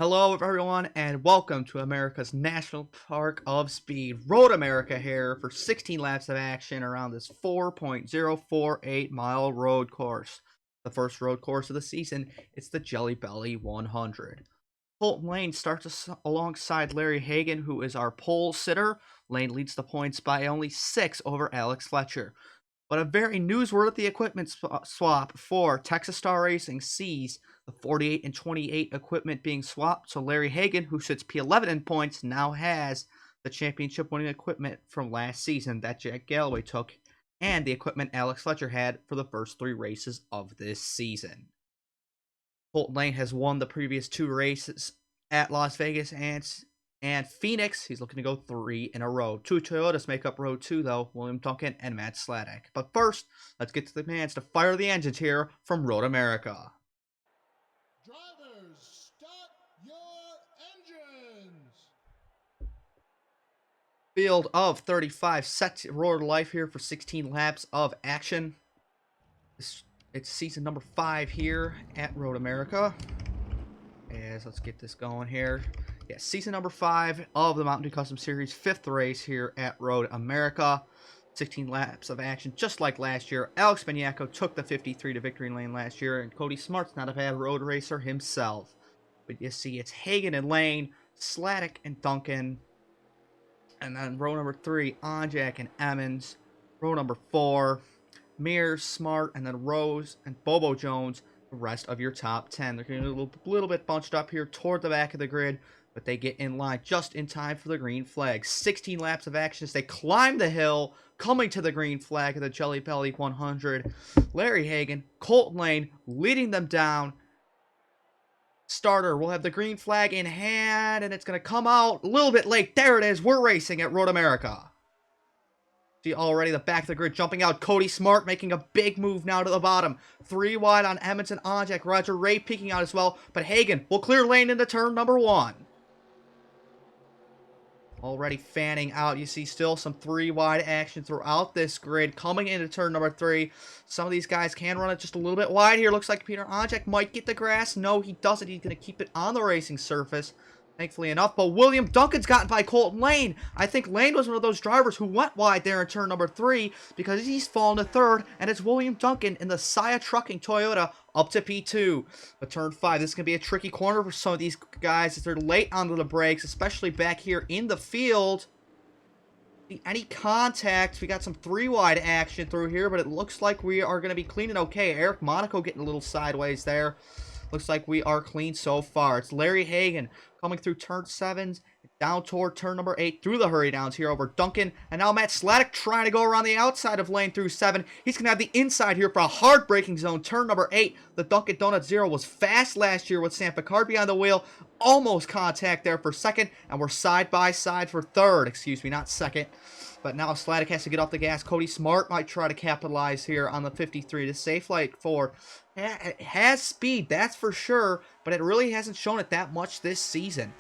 Hello, everyone, and welcome to America's National Park of Speed, Road America here for 16 laps of action around this 4.048-mile road course. The first road course of the season, it's the Jelly Belly 100. Colton Lane starts alongside Larry Hagan, who is our pole sitter. Lane leads the points by only 6 over Alex Fletcher. But a very newsworthy equipment swap for Texas Star Racing sees the 48 and 28 equipment being swapped. So Larry Hagan, who sits P11 in points, now has the championship winning equipment from last season that Jack Galloway took and the equipment Alex Fletcher had for the first 3 races of this season. Colton Lane has won the previous 2 races at Las Vegas and Phoenix. He's looking to go 3 in a row. 2 Toyotas make up row 2, though, William Duncan and Matt Sladek. But first, let's get to the commands to fire the engines here from Road America. Drivers, start your engines! Field of 35 set to roar to life here for 16 laps of action. It's season number 5 here at Road America. As let's get this going here. Yes, season number 5 of the Mountain Dew Custom Series, 5th race here at Road America. 16 laps of action, just like last year. Alex Beniaco took the 53 to victory lane last year, and Cody Smart's not a bad road racer himself. But you see, it's Hagan and Lane, Sladek and Duncan, and then row number 3, Onjak and Emmons. Row number 4, Mears, Smart, and then Rose and Bobo Jones. The rest of your top 10. They're getting a little bit bunched up here toward the back of the grid, but they get in line just in time for the green flag. 16 laps of action as they climb the hill, coming to the green flag of the Jelly Belly 100. Larry Hagan, Colton Lane leading them down. Starter will have the green flag in hand, and it's going to come out a little bit late. There it is. We're racing at Road America. See already the back of the grid jumping out. Cody Smart making a big move now to the bottom. 3 wide on Emmons and Onjak. Roger Ray peeking out as well. But Hagan will clear lane into turn number 1. Already fanning out. You see still some 3 wide action throughout this grid. Coming into turn number 3. Some of these guys can run it just a little bit wide here. Looks like Peter Onjak might get the grass. No, he doesn't. He's going to keep it on the racing surface. Thankfully enough, but William Duncan's gotten by Colton Lane. I think Lane was one of those drivers who went wide there in turn number 3 because he's fallen to 3rd, and it's William Duncan in the Saya Trucking Toyota up to P2. But turn 5, this is going to be a tricky corner for some of these guys as they're late onto the brakes, especially back here in the field. Any contact, we got some 3 wide action through here, but it looks like we are going to be cleaning okay. Eric Monaco getting a little sideways there. Looks like we are clean so far. It's Larry Hagan coming through turn 7s, down toward turn number 8, through the hurry downs here over Duncan. And now Matt Sladek trying to go around the outside of lane through 7. He's going to have the inside here for a hard braking zone. Turn number 8, the Dunkin' Donut Zero was fast last year with Sam Picard behind the wheel. Almost contact there for 2nd, and we're side by side for 3rd. Excuse me, not 2nd. But now Sladek has to get off the gas. Cody Smart might try to capitalize here on the 53. The Safe Light 4 has speed, that's for sure, but it really hasn't shown it that much this season.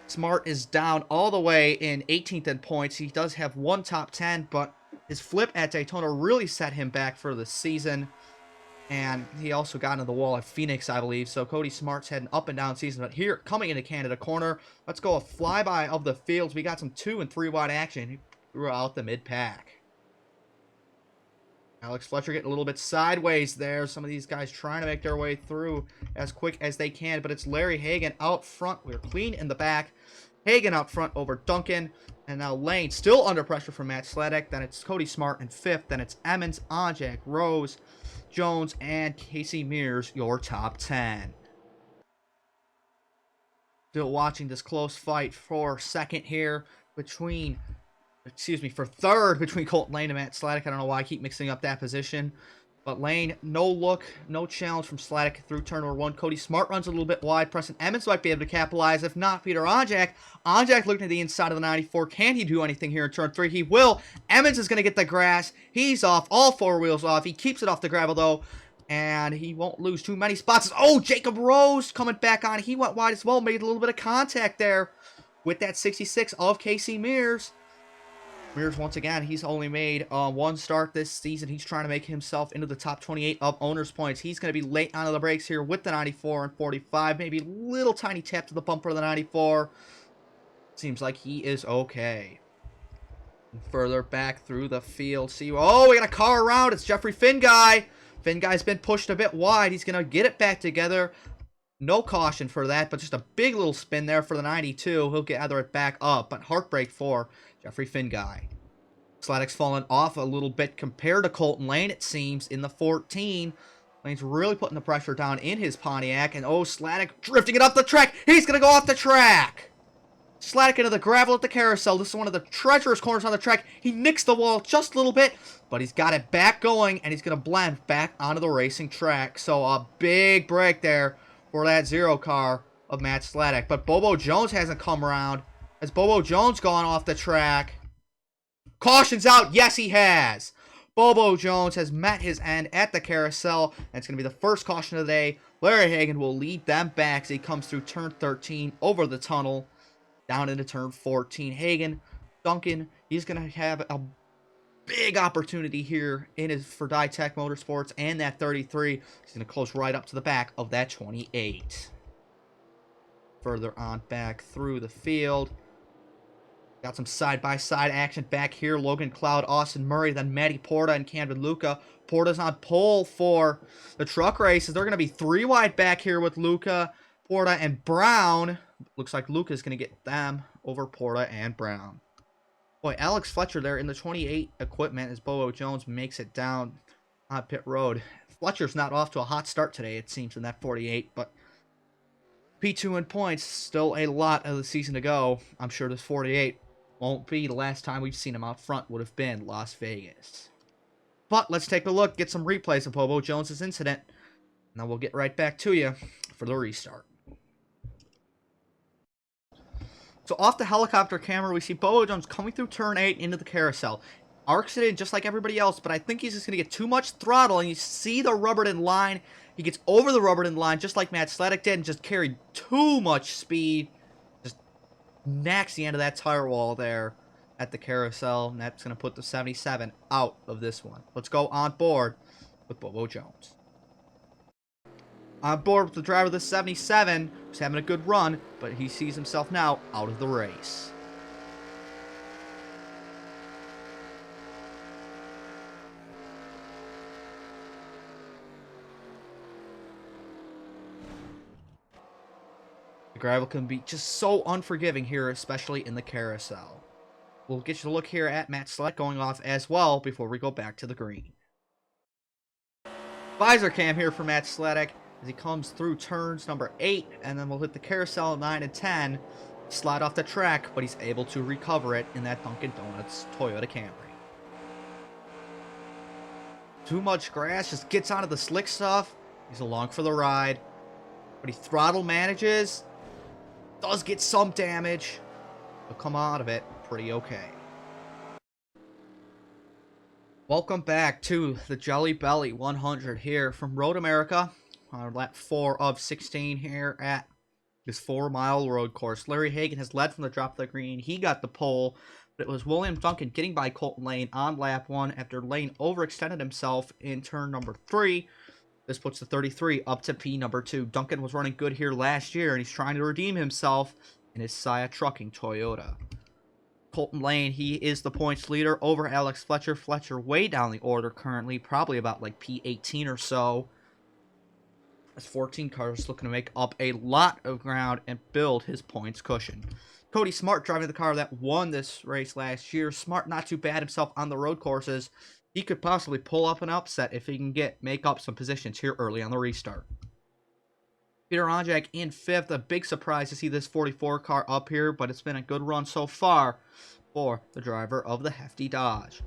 Smart is down all the way in 18th in points. He does have 1 top 10, but his flip at Daytona really set him back for the season. And he also got into the wall at Phoenix, I believe. So Cody Smart's had an up and down season. But here, coming into Canada corner, let's go a flyby of the fields. We got some 2 and 3 wide action throughout the mid-pack. Alex Fletcher getting a little bit sideways there. Some of these guys trying to make their way through as quick as they can. But it's Larry Hagan out front. We're clean in the back. Hagan out front over Duncan. And now Lane still under pressure from Matt Sladek. Then it's Cody Smart in 5th. Then it's Emmons, Onjak, Rose, Jones, and Casey Mears, your top 10. Still watching this close fight for 2nd here between... for 3rd between Colton Lane and Matt Sladek. I don't know why I keep mixing up that position. But Lane, no look, no challenge from Sladek through turn number 1. Cody Smart runs a little bit wide. Preston Emmons might be able to capitalize. If not, Peter Onjak. Onjak looking at the inside of the 94. Can he do anything here in turn 3? He will. Emmons is going to get the grass. He's off. All 4 wheels off. He keeps it off the gravel, though. And he won't lose too many spots. Oh, Jacob Rose coming back on. He went wide as well. Made a little bit of contact there with that 66 of Casey Mears. Mears, once again, he's only made one start this season. He's trying to make himself into the top 28 of owners' points. He's going to be late onto the brakes here with the 94 and 45. Maybe a little tiny tap to the bumper of the 94. Seems like he is okay. And further back through the field. See, oh, we got a car around. It's Jeffrey Finguy. Finguy's been pushed a bit wide. He's going to get it back together. No caution for that, but just a big little spin there for the 92. He'll gather it back up, but heartbreak for Jeffrey Finguy. Sladek's fallen off a little bit compared to Colton Lane, it seems, in the 14. Lane's really putting the pressure down in his Pontiac, and oh, Sladek drifting it up the track. He's going to go off the track. Sladek into the gravel at the carousel. This is one of the treacherous corners on the track. He nicks the wall just a little bit, but he's got it back going, and he's going to blend back onto the racing track. So a big break there for that zero car of Matt Sladek. But Bobo Jones hasn't come around. Has Bobo Jones gone off the track? Caution's out. Yes, he has. Bobo Jones has met his end at the carousel, and it's going to be the first caution of the day. Larry Hagan will lead them back as he comes through turn 13 over the tunnel down into turn 14. Hagan, Duncan, he's going to have a big opportunity here for Ditech Motorsports and that 33. He's going to close right up to the back of that 28. Further on back through the field. Got some side-by-side action back here. Logan Cloud, Austin Murray, then Matty Porta and Camden Luca. Porta's on pole for the truck races. They're going to be 3 wide back here with Luca, Porta, and Brown. Looks like Luca's going to get them over Porta and Brown. Boy, Alex Fletcher there in the 28 equipment as Bobo Jones makes it down on pit road. Fletcher's not off to a hot start today, it seems, in that 48, but P2 in points, still a lot of the season to go. I'm sure this 48 won't be the last time we've seen him out front, would have been Las Vegas. But let's take a look, get some replays of Bobo Jones' incident, and then we'll get right back to you for the restart. So off the helicopter camera, we see Bobo Jones coming through turn 8 into the carousel. Arcs it in just like everybody else, but I think he's just going to get too much throttle, and you see the rubbered-in line. He gets over the rubbered-in line just like Matt Sladek did and just carried too much speed. Just knacks the end of that tire wall there at the carousel, and that's going to put the 77 out of this one. Let's go on board with Bobo Jones. On board with the driver of the 77, who's having a good run, but he sees himself now out of the race. The gravel can be just so unforgiving here, especially in the carousel. We'll get you a look here at Matt Sladek going off as well before we go back to the green. Visor cam here for Matt Sladek as he comes through turns number 8, and then we'll hit the carousel at 9 and 10, slide off the track, but he's able to recover it in that Dunkin' Donuts Toyota Camry. Too much grass, just gets onto the slick stuff. He's along for the ride, but he throttle manages, does get some damage, but come out of it pretty okay. Welcome back to the Jelly Belly 100 here from Road America on lap 4 of 16 here at this 4-mile road course. Larry Hagan has led from the drop of the green. He got the pole, but it was William Duncan getting by Colton Lane on lap 1 after Lane overextended himself in turn number 3. This puts the 33 up to P number 2. Duncan was running good here last year, and he's trying to redeem himself in his Saya Trucking Toyota. Colton Lane, he is the points leader over Alex Fletcher. Fletcher way down the order currently, probably about like P18 or so. As 14 cars looking to make up a lot of ground and build his points cushion. Cody Smart driving the car that won this race last year. Smart not too bad himself on the road courses. He could possibly pull up an upset if he can make up some positions here early on the restart. Peter Onjak in 5th. A big surprise to see this 44 car up here, but it's been a good run so far for the driver of the hefty Dodge.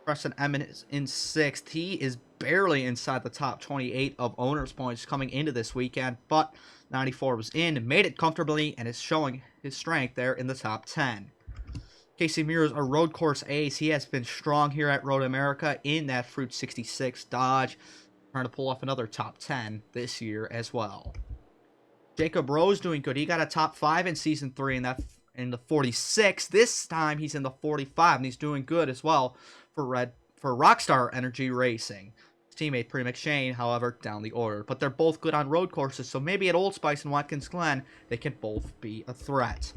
Preston Emmett is in 6th. He is barely inside the top 28 of owners' points coming into this weekend, but 94 was in, made it comfortably, and is showing his strength there in the top 10. Casey Mears, a road course ace. He has been strong here at Road America in that Fruit 66 Dodge, trying to pull off another top 10 this year as well. Jacob Rose doing good. He got a top 5 in Season 3 in that in the 46. This time he's in the 45, and he's doing good as well for Rockstar Energy Racing. His teammate Pre McShane, however, down the order. But they're both good on road courses, so maybe at Old Spice and Watkins Glen, they can both be a threat.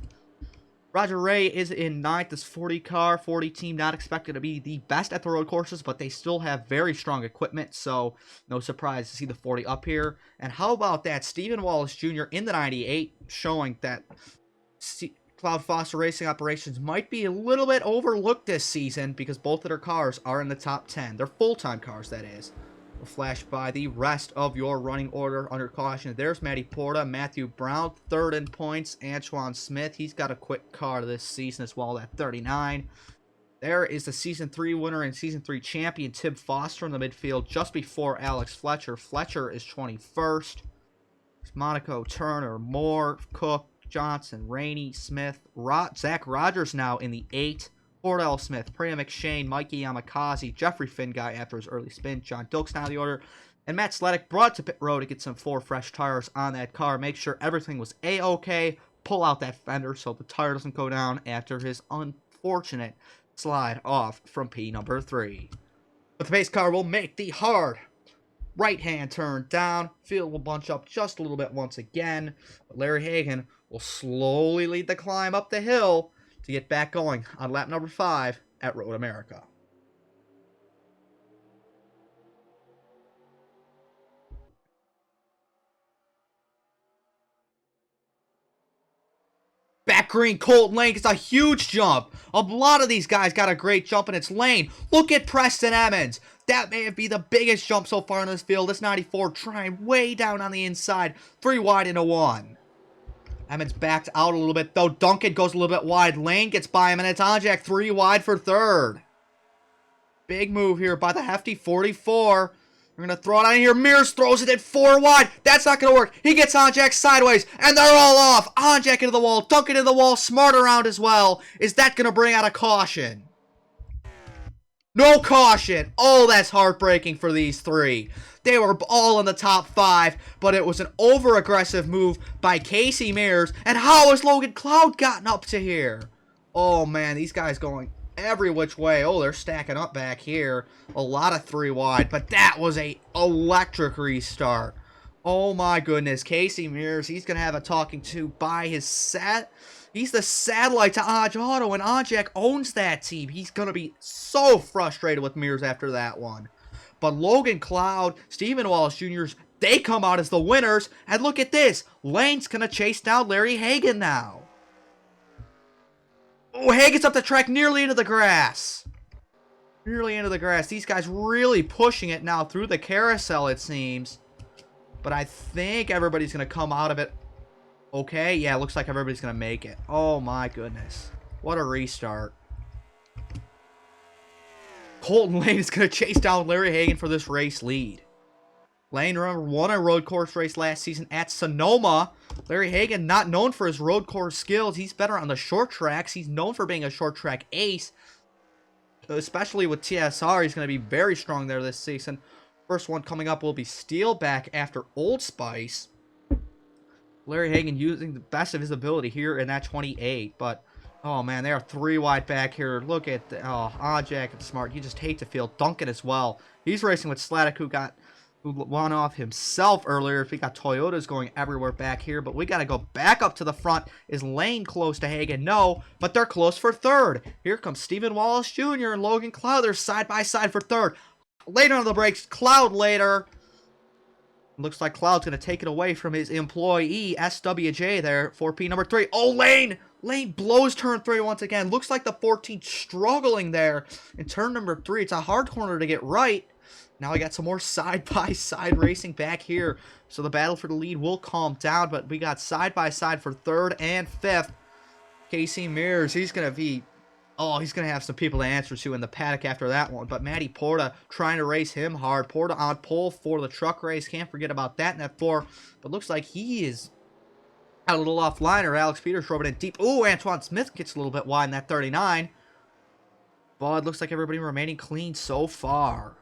Roger Ray is in 9th. This 40 car, 40 team, not expected to be the best at the road courses, but they still have very strong equipment, so no surprise to see the 40 up here. And how about that? Stephen Wallace Jr. in the 98, showing that Cloud Foster Racing Operations might be a little bit overlooked this season because both of their cars are in the top 10. They're full-time cars, that is. We'll flash by the rest of your running order under caution. There's Matty Porta, Matthew Brown, 3rd in points. Antoine Smith, he's got a quick car this season as well at 39. There is the Season 3 winner and Season 3 champion, Tim Foster in the midfield just before Alex Fletcher. Fletcher is 21st. There's Monaco, Turner, Moore, Cook, Johnson, Rainey, Smith, Zach Rogers now in the 8. Cordell Smith, Priya McShane, Mikey Yamakaze, Jeffrey Finguy after his early spin, John Dilks now in the order, and Matt Sleddick brought to pit road to get some 4 fresh tires on that car, make sure everything was A-OK, pull out that fender so the tire doesn't go down after his unfortunate slide off from P number 3. But the pace car will make the hard right-hand turn down, field will bunch up just a little bit once again, but Larry Hagan will slowly lead the climb up the hill to get back going on lap number 5 at Road America. Back green, Colton Lane gets a huge jump. A lot of these guys got a great jump in its lane. Look at Preston Emmons. That may be the biggest jump so far in this field. This 94 trying way down on the inside. 3 wide into 1. Emmons backed out a little bit, though. Duncan goes a little bit wide. Lane gets by him, and it's Onjak 3 wide for 3rd. Big move here by the hefty 44. We're going to throw it out of here. Mears throws it at 4 wide. That's not going to work. He gets Onjak sideways, and they're all off. Onjak into the wall. Duncan into the wall. Smart around as well. Is that going to bring out a caution? No caution. Oh, that's heartbreaking for these 3. They were all in the top 5, but it was an over-aggressive move by Casey Mears. And how has Logan Cloud gotten up to here? Oh, man, these guys going every which way. Oh, they're stacking up back here. A lot of 3 wide, but that was a electric restart. Oh, my goodness. Casey Mears, he's going to have a talking to by his set. He's the satellite to Aj Auto, and Onjak owns that team. He's going to be so frustrated with Mears after that one. But Logan Cloud, Stephen Wallace Jr., they come out as the winners. And look at this. Lane's going to chase down Larry Hagan now. Oh, Hagan's up the track nearly into the grass. Nearly into the grass. These guys really pushing it now through the carousel, it seems. But I think everybody's going to come out of it. Okay, yeah, looks like everybody's going to make it. Oh, my goodness. What a restart. Colton Lane is going to chase down Larry Hagan for this race lead. Lane, remember, won a road course race last season at Sonoma. Larry Hagan, not known for his road course skills. He's better on the short tracks. He's known for being a short track ace. Especially with TSR, he's going to be very strong there this season. First one coming up will be Steelback after Old Spice. Larry Hagan using the best of his ability here in that 28, but oh man, they are 3 wide back here. Look at the, Onjak and Smart. You just hate to feel Duncan as well. He's racing with Sladdick, who won off himself earlier. We got Toyotas going everywhere back here, but we got to go back up to the front. Is Lane close to Hagan? No, but they're close for 3rd. Here comes Stephen Wallace Jr. and Logan Cloud. They're side by side for 3rd. Later on the brakes, Cloud later. Looks like Cloud's going to take it away from his employee, SWJ there, 4P number 3. Oh, Lane! Lane blows turn 3 once again. Looks like the 14 struggling there in turn number 3. It's a hard corner to get right. Now we got some more side-by-side racing back here. So the battle for the lead will calm down, but we got side-by-side for 3rd and 5th. Casey Mears, he's going to be... Oh, he's going to have some people to answer to in the paddock after that one. But Matty Porta trying to race him hard. Porta on pole for the truck race. Can't forget about that in that 4. But looks like he is a little offliner. Alex Peters drove it in deep. Ooh, Antoine Smith gets a little bit wide in that 39. But it looks like everybody remaining clean so far.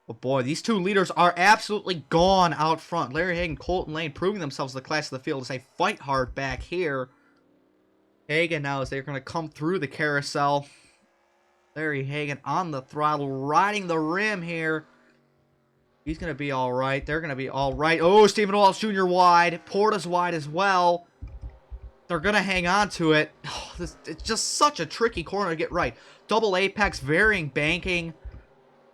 But boy, these 2 leaders are absolutely gone out front. Larry Hagan, Colton Lane proving themselves the class of the field as they fight hard back here. Hagan now as they're going to come through the carousel. Larry Hagan on the throttle, riding the rim here. He's going to be all right. They're going to be all right. Oh, Stephen Walsh Jr. wide. Porta's wide as well. They're going to hang on to it. Oh, it's just such a tricky corner to get right. Double apex, varying banking.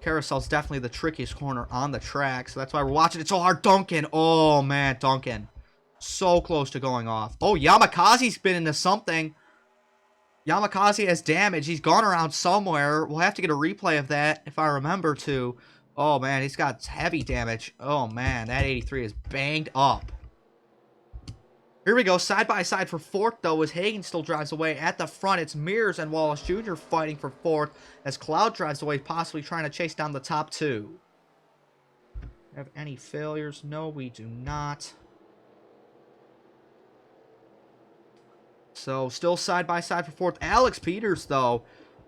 Carousel's definitely the trickiest corner on the track, so that's why we're watching it so hard. Duncan. Oh, man, Duncan. So close to going off. Oh, Yamakaze's been into something. Yamakaze has damage. He's gone around somewhere. We'll have to get a replay of that if I remember to. Oh, man, he's got heavy damage. Oh, man, that 83 is banged up. Here we go, side by side for fourth, though, as Hagan still drives away. At the front, it's Mears and Wallace Jr. fighting for fourth, as Cloud drives away, possibly trying to chase down the top two. Have any failures? No, we do not. So, still side by side for fourth. Alex Peters, though,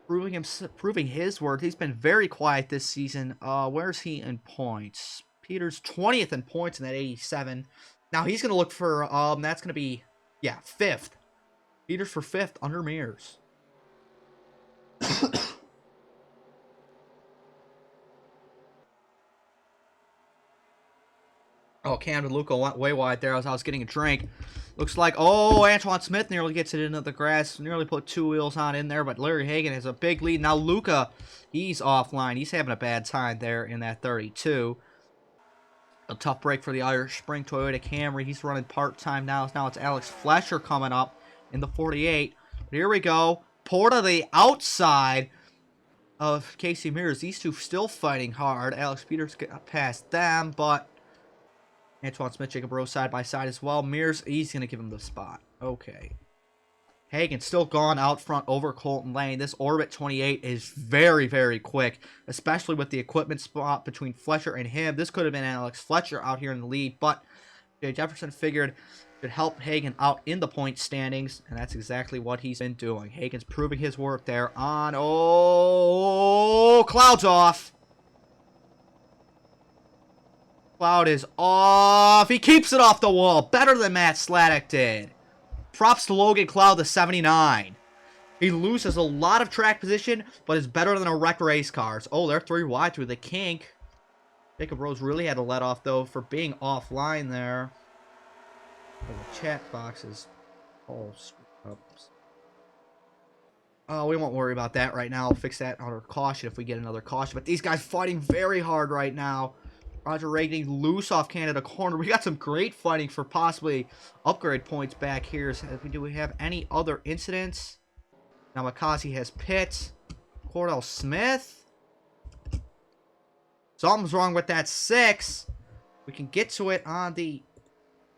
proving his worth. He's been very quiet this season. Where's he in points? Peters 20th in points in that 87. Now he's gonna look for that's gonna be fifth. Peters for fifth under Mears. Oh, Camden Luca went way wide there as I was getting a drink. Looks like, Antoine Smith nearly gets it into the grass. Nearly put two wheels on in there, but Larry Hagan has a big lead. Now Luca, he's offline. He's having a bad time there in that 32. A tough break for the Irish Spring Toyota Camry. He's running part-time now. Now it's Alex Flesher coming up in the 48. But here we go. Porta the outside of Casey Mears. These two still fighting hard. Alex Peters got past them, but Antoine Smith, Jacob Rose side by side as well. Mears, he's going to give him the spot. Okay. Hagan still gone out front over Colton Lane. This Orbit 28 is very, very quick, especially with the equipment spot between Fletcher and him. This could have been Alex Fletcher out here in the lead, but Jay Jefferson figured could help Hagan out in the point standings, and that's exactly what he's been doing. Hagan's proving his work there on, Cloud's off. Cloud is off. He keeps it off the wall. Better than Matt Sladek did. Props to Logan Cloud, the 79. He loses a lot of track position, but is better than a wrecked race cars. Oh, they're three wide through the kink. Jacob Rose really had to let off, though, for being offline there. Oh, the chat box is all screwed up. Oh, we won't worry about that right now. I'll fix that under caution if we get another caution. But these guys fighting very hard right now. Roger Ray getting loose off Canada corner. We got some great fighting for possibly upgrade points back here. So do we have any other incidents? Now Makazi has pit. Cordell Smith. Something's wrong with that 6. We can get to it on the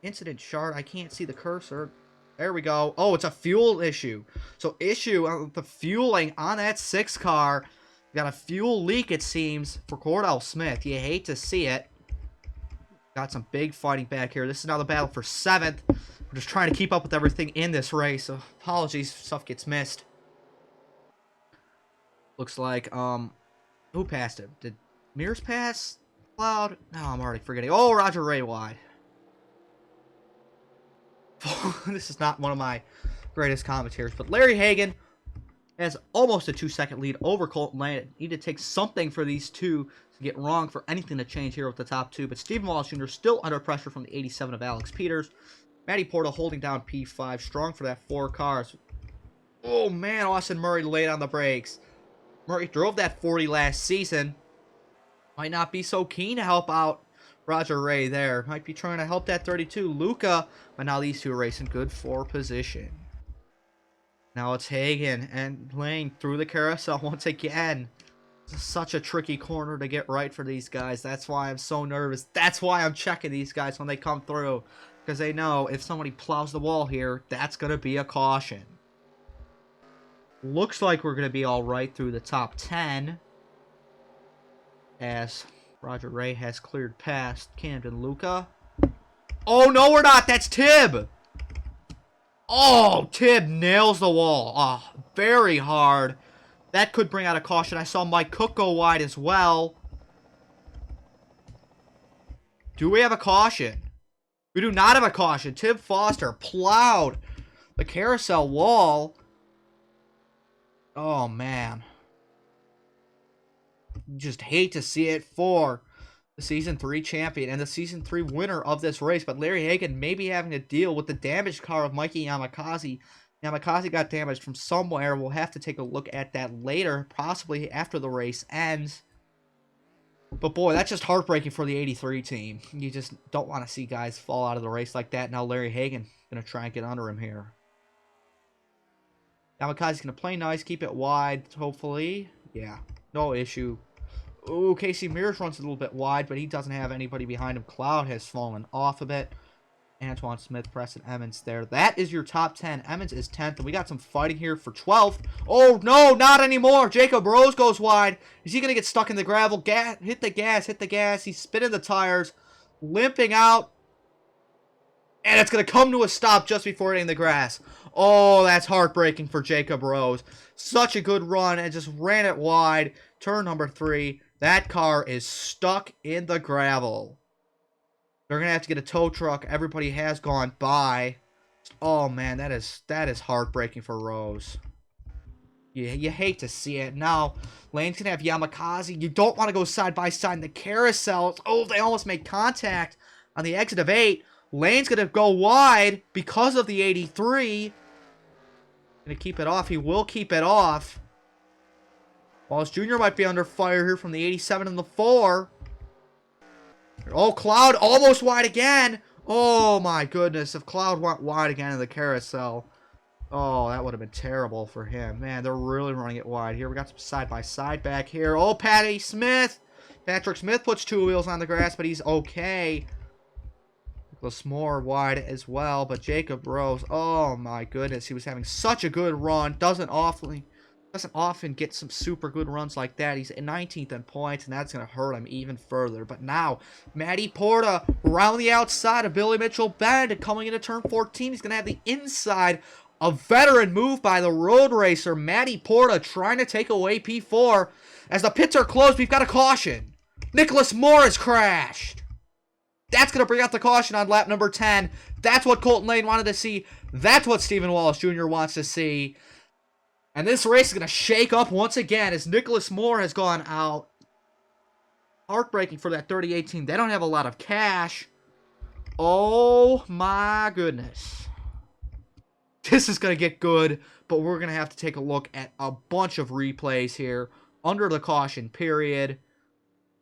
incident chart. I can't see the cursor. There we go. Oh, it's a fuel issue. So issue on the fueling on that 6 car. Got a fuel leak, it seems, for Cordell Smith. You hate to see it. Got some big fighting back here. This is now the battle for 7th. We're just trying to keep up with everything in this race. So apologies if stuff gets missed. Looks like, who passed him? Did Mears pass Cloud? No, I'm already forgetting. Oh, Roger Ray wide. This is not one of my greatest commentators, but Larry Hagan has almost a 2-second lead over Colton Lane. Need to take something for these two to get wrong for anything to change here with the top 2. But Stephen Wallace Jr. still under pressure from the 87 of Alex Peters. Matty Porta holding down P5. Strong for that 4 cars. Oh, man, Austin Murray laid on the brakes. Murray drove that 40 last season. Might not be so keen to help out Roger Ray there. Might be trying to help that 32. Luca, but now these two are racing good for position. Now it's Hagan and Lane through the carousel once again. It's such a tricky corner to get right for these guys. That's why I'm so nervous. That's why I'm checking these guys when they come through. Because they know if somebody plows the wall here, that's going to be a caution. Looks like we're going to be all right through the top 10. As Roger Ray has cleared past Camden Luca. Oh, no, we're not. That's Tibb. Oh, Tibb nails the wall. Oh, very hard. That could bring out a caution. I saw Mike Cook go wide as well. Do we have a caution? We do not have a caution. Tibb Foster plowed The carousel wall. Oh, man. Just hate to see it for the Season 3 champion and the Season 3 winner of this race. But Larry Hagan may be having to deal with the damaged car of Mikey Yamakasi. Yamakasi got damaged from somewhere. We'll have to take a look at that later, possibly after the race ends. But boy, that's just heartbreaking for the 83 team. You just don't want to see guys fall out of the race like that. Now Larry Hagan going to try and get under him here. Yamakazi's going to play nice, keep it wide, hopefully. Yeah, no issue. Ooh, Casey Mears runs a little bit wide, but he doesn't have anybody behind him. Cloud has fallen off a bit. Antoine Smith, Preston Emmons there. That is your top 10. Emmons is 10th, and we got some fighting here for 12th. Oh, no, not anymore. Jacob Rose goes wide. Is he going to get stuck in the gravel? Hit the gas, hit the gas. He's spinning the tires, limping out. And it's going to come to a stop just before hitting the grass. Oh, that's heartbreaking for Jacob Rose. Such a good run and just ran it wide. Turn number 3. That car is stuck in the gravel. They're going to have to get a tow truck. Everybody has gone by. Oh, man, that is heartbreaking for Rose. You hate to see it. Now, Lane's going to have Yamakazi. You don't want to go side by side in the carousel. Oh, they almost made contact on the exit of 8. Lane's going to go wide because of the 83. Going to keep it off. He will keep it off. Wallace Jr. might be under fire here from the 87 and the 4. Oh, Cloud almost wide again. Oh, my goodness. If Cloud went wide again in the carousel, oh, that would have been terrible for him. Man, they're really running it wide here. We got some side-by-side back here. Oh, Patrick Smith puts 2 wheels on the grass, but he's okay. Nicholas Moore wide as well, but Jacob Rose, oh, my goodness. He was having such a good run. Doesn't often get some super good runs like that. He's 19th in points, and that's going to hurt him even further. But now, Matty Porta around the outside of Billy Mitchell Bend, coming into turn 14. He's going to have the inside. A veteran move by the road racer, Matty Porta, trying to take away P4. As the pits are closed, we've got a caution. Nicholas Moore has crashed. That's going to bring out the caution on lap number 10. That's what Colton Lane wanted to see. That's what Stephen Wallace Jr. wants to see. And this race is going to shake up once again as Nicholas Moore has gone out. Heartbreaking for that 38 team. They don't have a lot of cash. Oh my goodness. This is going to get good, but we're going to have to take a look at a bunch of replays here under the caution period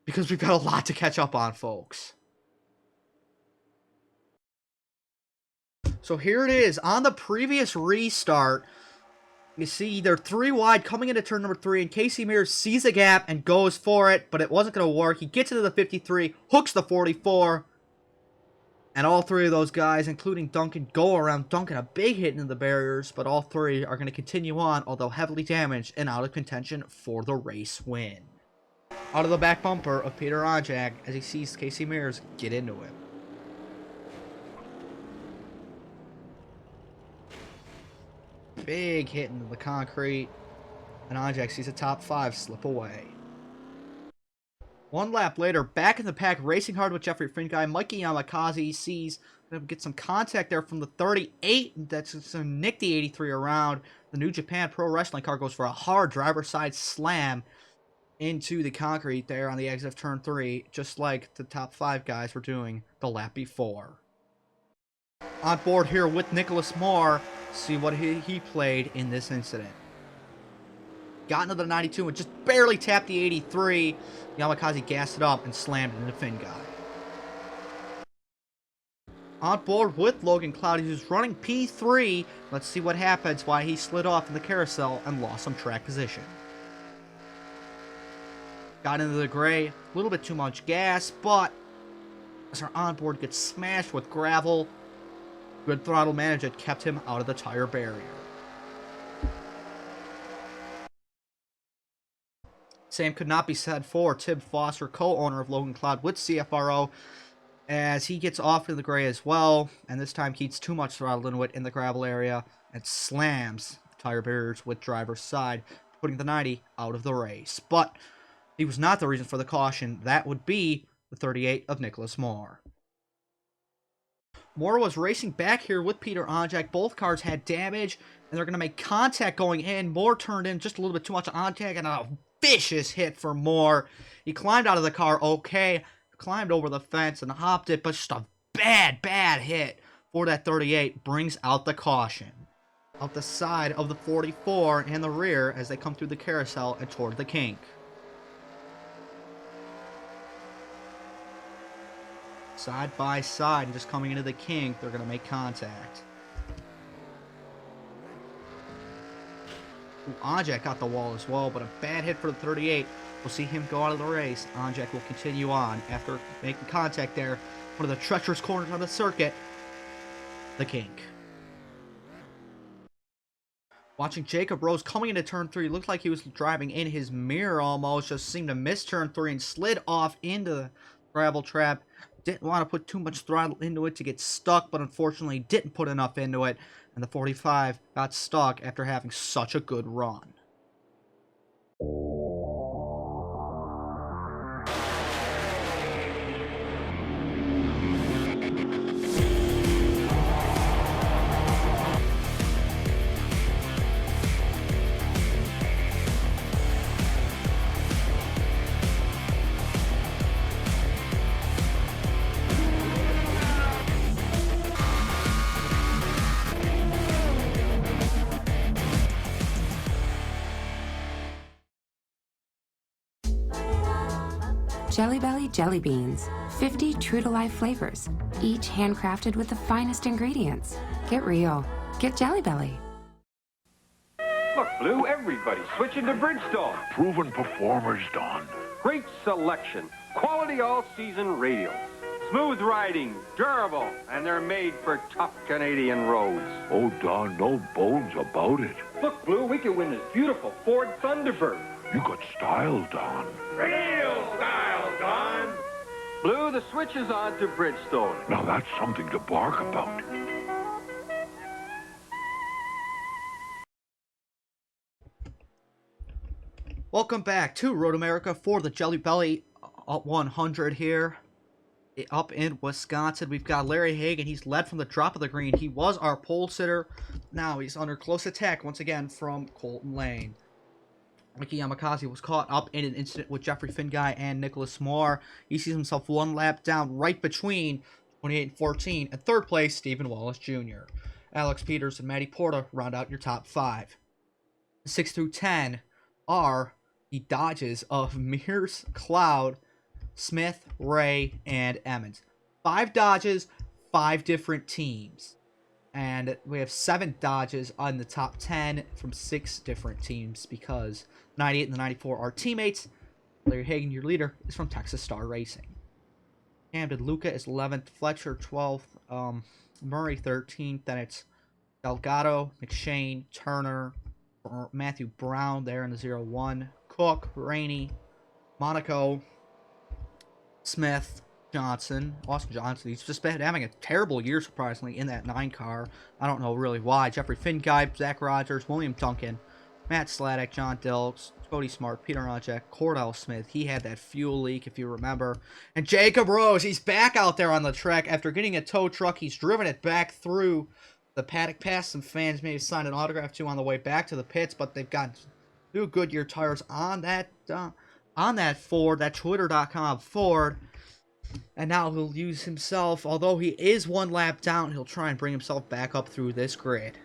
because we've got a lot to catch up on, folks. So here it is. On the previous restart, you see they're 3 wide coming into turn number 3, and Casey Mears sees a gap and goes for it, but it wasn't going to work. He gets into the 53, hooks the 44, and all 3 of those guys, including Duncan, go around Duncan, a big hit into the barriers, but all 3 are going to continue on, although heavily damaged and out of contention for the race win. Out of the back bumper of Peter Onjak as he sees Casey Mears get into him. Big hit into the concrete, and Onjak sees a top 5 slip away. 1 lap later, back in the pack, racing hard with Jeffrey Finguy. Mikey Yamakazi sees get some contact there from the 38. That's going to nick the 83 around. The New Japan Pro Wrestling car goes for a hard driver's side slam into the concrete there on the exit of turn 3, just like the top 5 guys were doing the lap before. On board here with Nicholas Moore. See what he played in this incident. Got into the 92 and just barely tapped the 83. Yamakazi gassed it up and slammed it into Finguy. On board with Logan Cloud, who's running P3. Let's see what happens, why he slid off in the carousel and lost some track position. Got into the gray, a little bit too much gas, but as our onboard gets smashed with gravel, good throttle management kept him out of the tire barrier. Same could not be said for Tim Foster, co-owner of Logan Cloud with CFRO, as he gets off in the gray as well, and this time keeps too much throttle into it in the gravel area and slams tire barriers with driver's side, putting the 90 out of the race. But he was not the reason for the caution. That would be the 38 of Nicholas Moore. Moore was racing back here with Peter Onjak. Both cars had damage, and they're going to make contact going in. Moore turned in just a little bit too much Onjak, and a vicious hit for Moore. He climbed out of the car okay, climbed over the fence and hopped it, but just a bad hit for that 38 brings out the caution. Out the side of the 44 and the rear as they come through the carousel and toward the kink. Side by side and just coming into the kink, they're going to make contact. Onjak got the wall as well, but a bad hit for the 38. We'll see him go out of the race. Onjak will continue on after making contact there. One of the treacherous corners on the circuit, the kink. Watching Jacob Rose coming into turn 3, looked like he was driving in his mirror almost, just seemed to miss turn 3 and slid off into the gravel trap. Didn't want to put too much throttle into it to get stuck, but unfortunately didn't put enough into it, and the 45 got stuck after having such a good run. Jelly Belly Jelly Beans. 50 true-to-life flavors, each handcrafted with the finest ingredients. Get real. Get Jelly Belly. Look, Blue, everybody's switching to Bridgestone. Proven performers, Don. Great selection, quality all-season radials. Smooth riding, durable, and they're made for tough Canadian roads. Oh, Don, no bones about it. Look, Blue, we can win this beautiful Ford Thunderbird. You got style, Don. Real style, Don. Blue, the switch is on to Bridgestone. Now that's something to bark about. Welcome back to Road America for the Jelly Belly 100 here. Up in Wisconsin, we've got Larry Hagan. He's led from the drop of the green. He was our pole sitter. Now he's under close attack once again from Colton Lane. Mickey Yamakasi was caught up in an incident with Jeffrey Finguy and Nicholas Moore. He sees himself one lap down right between 28 and 14. And third place, Stephen Wallace Jr. Alex Peters and Matty Porta round out your top 5. 6 through 10 are the Dodges of Mears, Cloud, Smith, Ray, and Emmons. 5 Dodges, 5 different teams. And we have 7 Dodges on the top 10 from 6 different teams because 98 and the 94 are teammates. Larry Hagan, your leader, is from Texas Star Racing. Camden Luca is 11th, Fletcher 12th, Murray 13th, then it's Delgado, McShane, Turner, Matthew Brown there in the 0-1, Cook, Rainey, Monaco, Smith, Johnson, Austin Johnson. He's just been having a terrible year, surprisingly, in that 9 car. I don't know really why. Jeffrey Finguy, Zach Rogers, William Duncan, Matt Sladek, John Dilks, Cody Smart, Peter Onjak, Cordell Smith. He had that fuel leak, if you remember. And Jacob Rose, he's back out there on the track after getting a tow truck. He's driven it back through the paddock pass. Some fans may have signed an autograph to on the way back to the pits, but they've got 2 Goodyear tires on that Ford, that Twitter.com Ford. And now he'll use himself, although he is 1 lap down, he'll try and bring himself back up through this grid.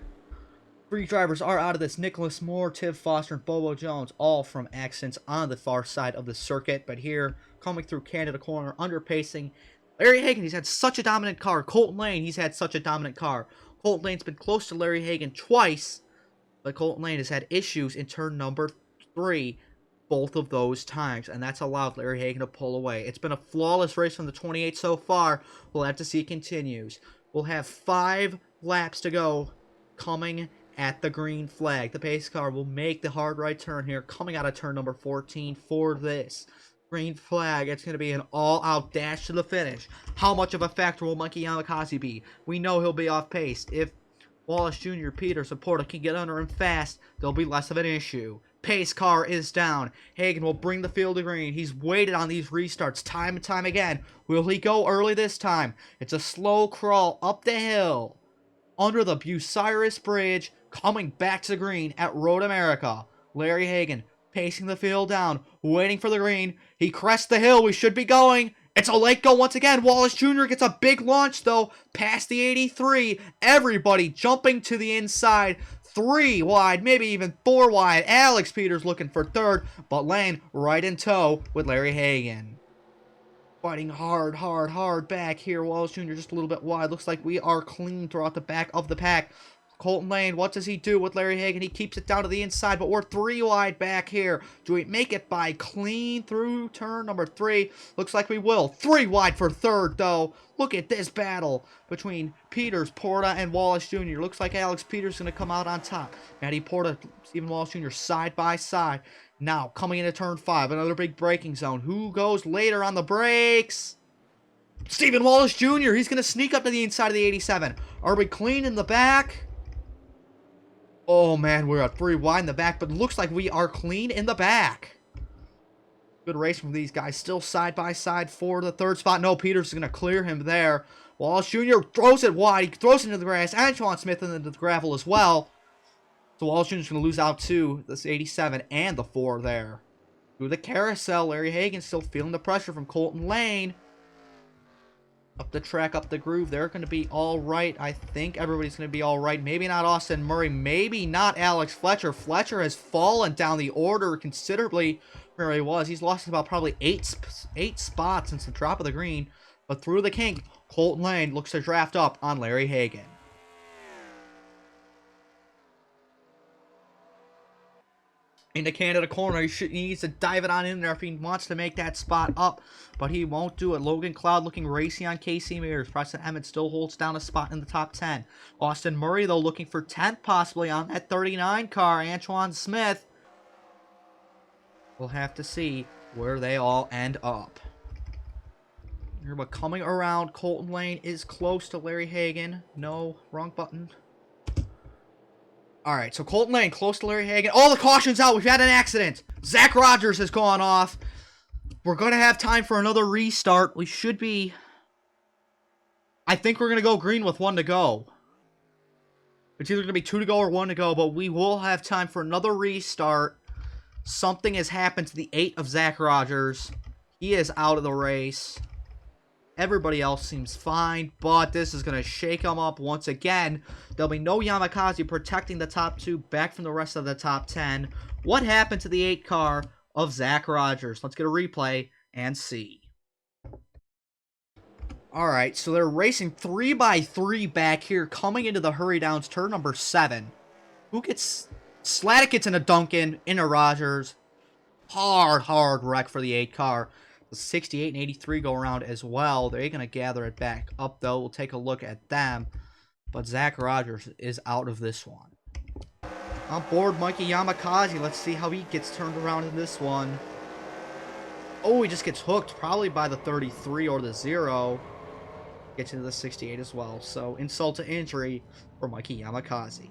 3 drivers are out of this: Nicholas Moore, Tiv Foster, and Bobo Jones, all from accidents on the far side of the circuit. But here, coming through Canada Corner, underpacing, Larry Hagan, he's had such a dominant car. Colton Lane, he's had such a dominant car. Colton Lane's been close to Larry Hagan twice, but Colton Lane has had issues in turn number 3 both of those times, and that's allowed Larry Hagan to pull away. It's been a flawless race from the 28 so far. We'll have to see it continues. We'll have 5 laps to go coming at the green flag. The pace car will make the hard right turn here, coming out of turn number 14 for this green flag. It's going to be an all-out dash to the finish. How much of a factor will Mikey Yamakasi be? We know he'll be off pace. If Wallace Jr., Peters, and Porta can get under him fast, there'll be less of an issue. Pace car is down. Hagan will bring the field to green. He's waited on these restarts time and time again. Will he go early this time? It's a slow crawl up the hill, under the Bucyrus Bridge, coming back to the green at Road America. Larry Hagan pacing the field down, waiting for the green. He crests the hill. We should be going. It's a late go once again. Wallace Jr. gets a big launch, though, past the 83. Everybody jumping to the inside. 3 wide, maybe even 4 wide. Alex Peters looking for third, but Lane right in tow with Larry Hagan. Fighting hard back here. Wallace Jr. just a little bit wide. Looks like we are clean throughout the back of the pack. Colton Lane, what does he do with Larry Hagan? He keeps it down to the inside, but we're 3 wide back here. Do we make it by clean through turn number 3? Looks like we will. 3 wide for third, though. Look at this battle between Peters, Porta, and Wallace Jr. Looks like Alex Peters is going to come out on top. Matty Porta, Stephen Wallace Jr. side by side. Now, coming into turn 5, another big braking zone. Who goes later on the brakes? Stephen Wallace Jr. He's going to sneak up to the inside of the 87. Are we clean in the back? Oh, man, we're at 3 wide in the back, but it looks like we are clean in the back. Good race from these guys. Still side by side for the third spot. No, Peters is going to clear him there. Wallace Jr. throws it wide. He throws it into the grass. Antoine Smith into the gravel as well. So Wallace Jr. is going to lose out to this 87 and the 4 there. Through the carousel, Larry Hagan still feeling the pressure from Colton Lane. Up the track, up the groove. They're going to be all right. I think everybody's going to be all right. Maybe not Austin Murray. Maybe not Alex Fletcher. Fletcher has fallen down the order considerably where he was. He's lost about probably 8 spots since the drop of the green. But through the kink, Colton Lane looks to draft up on Larry Hagan. Into Canada corner. He needs to dive it on in there if he wants to make that spot up, but he won't do it. Logan Cloud looking racy on Casey Mears. Preston Emmett still holds down a spot in the top 10. Austin Murray, though, looking for 10th possibly on that 39 car. Antoine Smith. We'll have to see where they all end up. But coming around, Colton Lane is close to Larry Hagan. No, wrong button. Alright, so Colton Lane close to Larry Hagan. All the cautions out. We've had an accident. Zach Rogers has gone off. We're going to have time for another restart. We should be... I think we're going to go green with 1 to go. It's either going to be 2 to go or 1 to go, but we will have time for another restart. Something has happened to the 8 of Zach Rogers. He is out of the race. Everybody else seems fine, but this is going to shake them up once again. There'll be no Yamakaze protecting the top 2 back from the rest of the top 10. What happened to the 8 car of Zach Rogers? Let's get a replay and see. Alright, so they're racing 3x3 back here, coming into the hurry downs, turn number 7. Who gets... Sladek gets in a Duncan, into Rogers. Hard wreck for the 8 car. The 68 and 83 go around as well. They're going to gather it back up, though. We'll take a look at them. But Zach Rogers is out of this one. On board, Mikey Yamakaze. Let's see how he gets turned around in this one. Oh, he just gets hooked, probably by the 33 or the 0. Gets into the 68 as well. So, insult to injury for Mikey Yamakaze.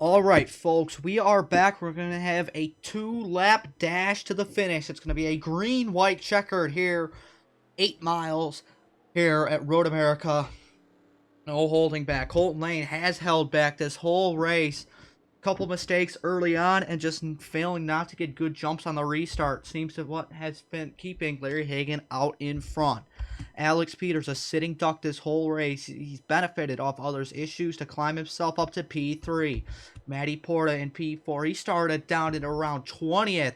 Alright, folks, we are back. We're going to have a 2-lap dash to the finish. It's going to be a green-white checkered here. 8 miles here at Road America. No holding back. Colton Lane has held back this whole race. Couple mistakes early on and just failing not to get good jumps on the restart seems to what has been keeping Larry Hagan out in front. Alex Peters, a sitting duck this whole race. He's benefited off others' issues to climb himself up to P3. Matty Porta in P4. He started down at around 20th.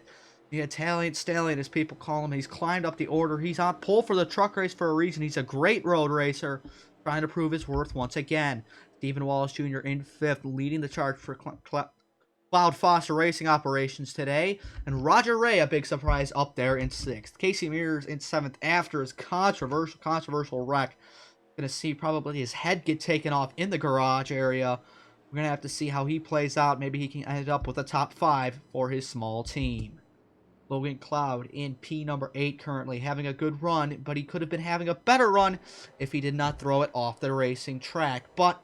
The Italian Stallion, as people call him. He's climbed up the order. He's on pole for the truck race for a reason. He's a great road racer, trying to prove his worth once again. Stephen Wallace Jr. in 5th, leading the charge for Cloud Foster Racing operations today. And Roger Ray, a big surprise, up there in 6th. Casey Mears in 7th after his controversial wreck. Going to see probably his head get taken off in the garage area. We're going to have to see how he plays out. Maybe he can end up with a top 5 for his small team. Logan Cloud in P number 8 currently having a good run, but he could have been having a better run if he did not throw it off the racing track. But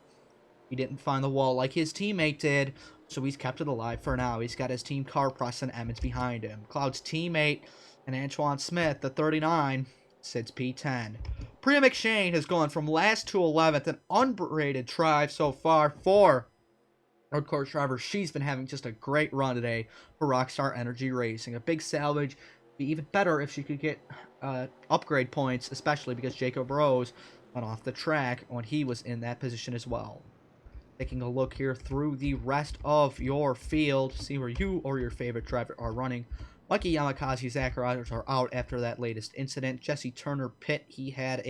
he didn't find the wall like his teammate did, so he's kept it alive for now. He's got his team car, Preston Emmons, behind him. Cloud's teammate and Antoine Smith, the 39, sits P10. Priya McShane has gone from last to 11th, an unrated drive so far for road course driver. She's been having just a great run today for Rockstar Energy Racing. A big salvage. Be even better if she could get upgrade points, especially because Jacob Rose went off the track when he was in that position as well. Taking a look here through the rest of your field, see where you or your favorite driver are running. Mikey Yamakaze, Zach Rogers are out after that latest incident. Jesse Turner pit. He had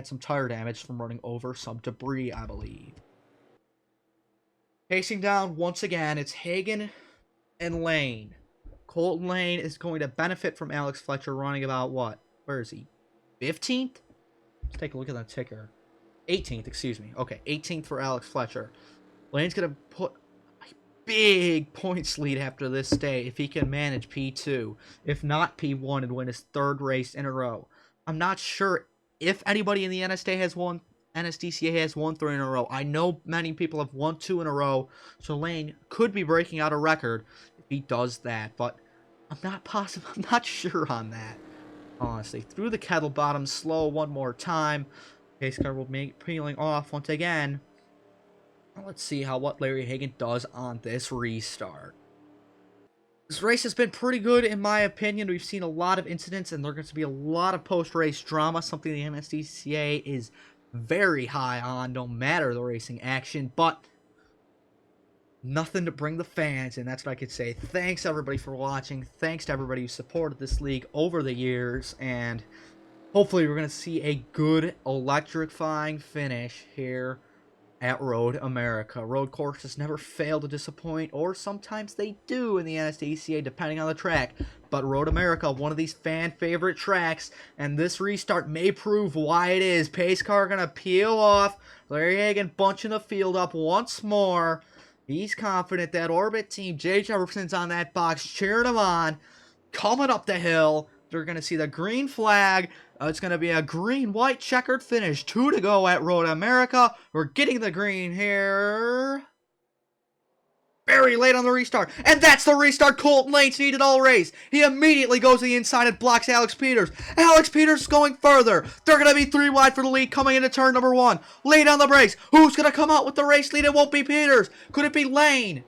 some tire damage from running over some debris, I believe. Pacing down once again, it's Hagan and Lane. Colton Lane is going to benefit from Alex Fletcher running about what? Where is he? 15th? Let's take a look at that ticker. 18th, excuse me. Okay, 18th for Alex Fletcher. Lane's going to put a big points lead after this day if he can manage P2. If not P1 and win his 3rd race in a row. I'm not sure if anybody in the NSDCA has won 3 in a row. I know many people have won 2 in a row, so Lane could be breaking out a record if he does that, but I'm not sure on that, honestly. Through the kettle bottom, slow one more time. Pace car will make peeling off once again. Let's see what Larry Hagan does on this restart. This race has been pretty good in my opinion. We've seen a lot of incidents and there's going to be a lot of post-race drama, something the NSDCA is very high on no matter the racing action, but nothing to bring the fans in. That's what I could say. Thanks everybody for watching. Thanks to everybody who supported this league over the years, and hopefully we're going to see a good electrifying finish here at Road America. Road courses never fail to disappoint, or sometimes they do in the NSDCA depending on the track. But Road America, one of these fan favorite tracks, and this restart may prove why it is. Pace car gonna peel off. Larry Hagan bunching the field up once more. He's confident. That Orbit team, Jay Jefferson's on that box cheering him on. Coming up the hill, they're gonna see the green flag. It's going to be a green-white checkered finish. 2 to go at Road America. We're getting the green here. Very late on the restart. And that's the restart Colton Lane's needed all race. He immediately goes to the inside and blocks Alex Peters. Alex Peters is going further. They're going to be 3 wide for the lead coming into turn number 1. Late on the brakes. Who's going to come out with the race lead? It won't be Peters. Could it be Lane?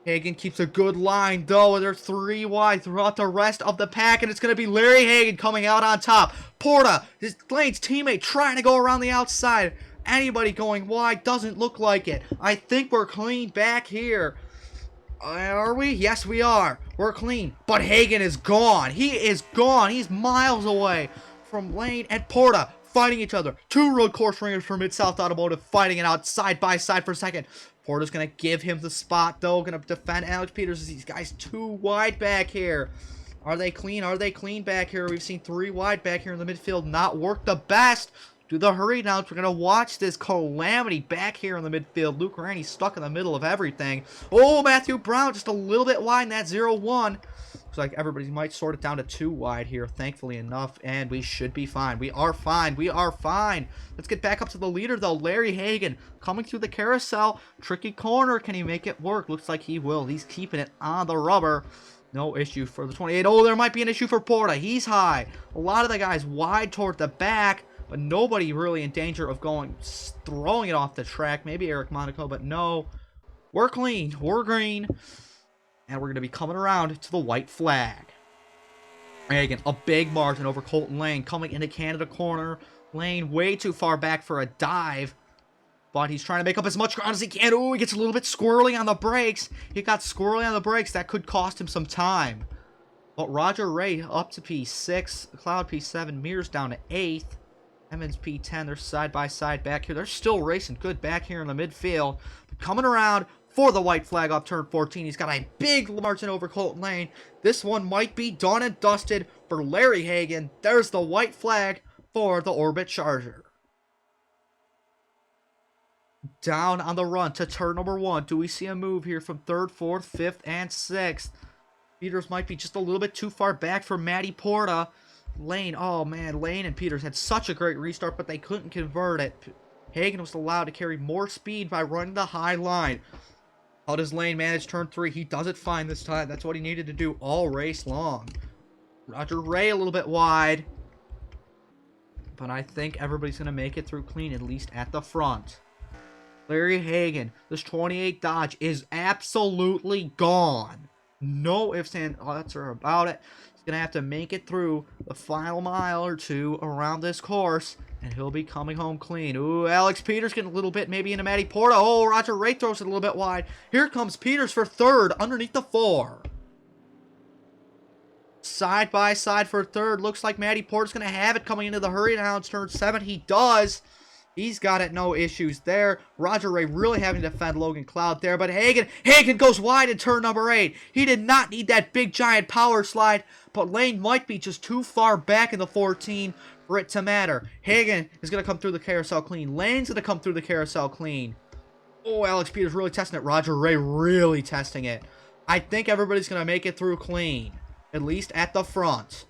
Hagan keeps a good line, though. They're 3 wide throughout the rest of the pack, and it's going to be Larry Hagan coming out on top. Porta, Lane's teammate, trying to go around the outside. Anybody going wide? Doesn't look like it. I think we're clean back here. Are we? Yes, we are. We're clean. But Hagan is gone. He is gone. He's miles away from Lane and Porta fighting each other. 2 road course ringers from Mid-South Automotive fighting it out side by side for a second. Porter's going to give him the spot, though. Going to defend Alex Peters. These guys 2 wide back here. Are they clean? Are they clean back here? We've seen 3 wide back here in the midfield not work the best. Do the hurry downs. We're going to watch this calamity back here in the midfield. Luke Raney stuck in the middle of everything. Oh, Matthew Brown just a little bit wide in that 0-1. Looks like everybody might sort it down to 2 wide here, thankfully enough, and we should be fine. We are fine. We are fine. Let's get back up to the leader, though. Larry Hagan coming through the carousel. Tricky corner. Can he make it work? Looks like he will. He's keeping it on the rubber. No issue for the 28. Oh, there might be an issue for Porta. He's high. A lot of the guys wide toward the back, but nobody really in danger of throwing it off the track. Maybe Eric Monaco, but no. We're clean. We're green. And we're going to be coming around to the white flag. Hagan, a big margin over Colton Lane. Coming into Canada corner. Lane way too far back for a dive. But he's trying to make up as much ground as he can. Ooh, he gets a little bit squirrely on the brakes. He got squirrely on the brakes. That could cost him some time. But Roger Ray up to P6. Cloud P7. Mears down to 8th. Emmons P10. They're side by side back here. They're still racing good back here in the midfield. But coming around for the white flag off turn 14. He's got a big margin over Colton Lane. This one might be done and dusted for Larry Hagan. There's the white flag for the Orbit Charger. Down on the run to turn number 1. Do we see a move here from 3rd, 4th, 5th, and 6th? Peters might be just a little bit too far back for Matty Porta. Lane, oh man, Lane and Peters had such a great restart, but they couldn't convert it. Hagan was allowed to carry more speed by running the high line. How does Lane manage turn 3? He does it fine this time. That's what he needed to do all race long. Roger Ray a little bit wide. But I think everybody's going to make it through clean, at least at the front. Larry Hagan, this 28 Dodge is absolutely gone. No ifs, ands, or buts about it. He's going to have to make it through the final mile or two around this course, and he'll be coming home clean. Ooh, Alex Peters getting a little bit maybe into Matty Porta. Oh, Roger Ray throws it a little bit wide. Here comes Peters for third underneath the 4. Side by side for third. Looks like Matty Porter's going to have it coming into the hurry now. It's turn 7. He does. He's got it. No issues there. Roger Ray really having to defend Logan Cloud there. But Hagan goes wide in turn number 8. He did not need that big giant power slide. But Lane might be just too far back in the 14 for it to matter. Hagan is going to come through the carousel clean. Lane's going to come through the carousel clean. Oh, Alex Peters really testing it. Roger Ray really testing it. I think everybody's going to make it through clean. At least at the front.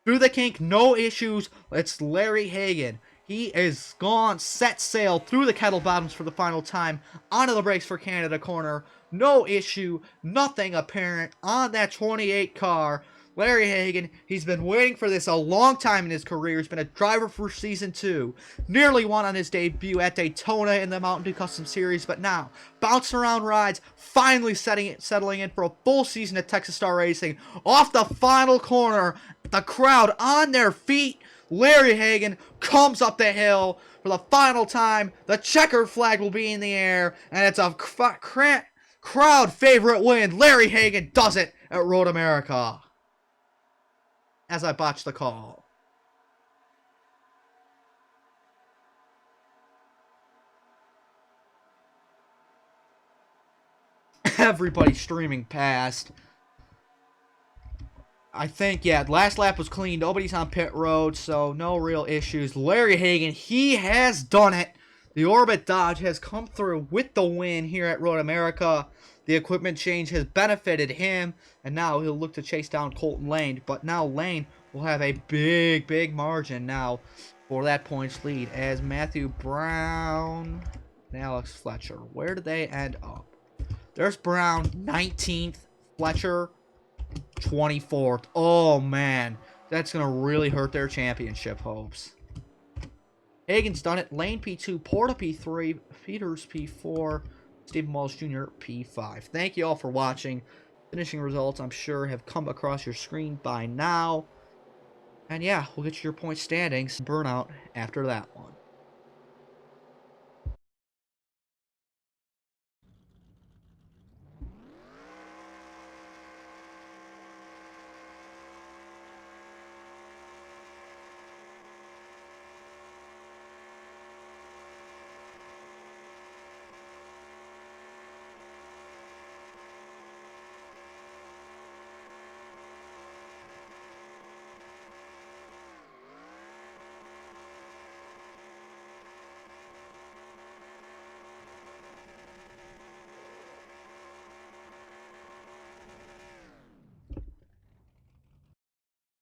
Through the kink, no issues. It's Larry Hagan. He is gone, set sail through the kettle bottoms for the final time. Onto the brakes for Canada corner. No issue, nothing apparent on that 28 car. Larry Hagan, he's been waiting for this a long time in his career. He's been a driver for Season 2. Nearly won on his debut at Daytona in the Mountain Dew Custom Series, but now, bouncing around rides, finally settling in for a full season at Texas Star Racing. Off the final corner, the crowd on their feet. Larry Hagan comes up the hill for the final time. The checkered flag will be in the air, and it's a crowd favorite win. Larry Hagan does it at Road America. As I botch the call. Everybody streaming past. I think, yeah, last lap was clean. Nobody's on pit road, so no real issues. Larry Hagan, he has done it. The Orbit Dodge has come through with the win here at Road America. The equipment change has benefited him, and now he'll look to chase down Colton Lane. But now Lane will have a big margin now for that points lead as Matthew Brown and Alex Fletcher. Where did they end up? There's Brown, 19th. Fletcher, 24th. Oh, man. That's going to really hurt their championship hopes. Hagan's done it. Lane P2, Porta P3, Peters P4, Stephen Walsh Jr. P5. Thank you all for watching. Finishing results, I'm sure, have come across your screen by now. And yeah, we'll get you your point standings. Burnout after that one.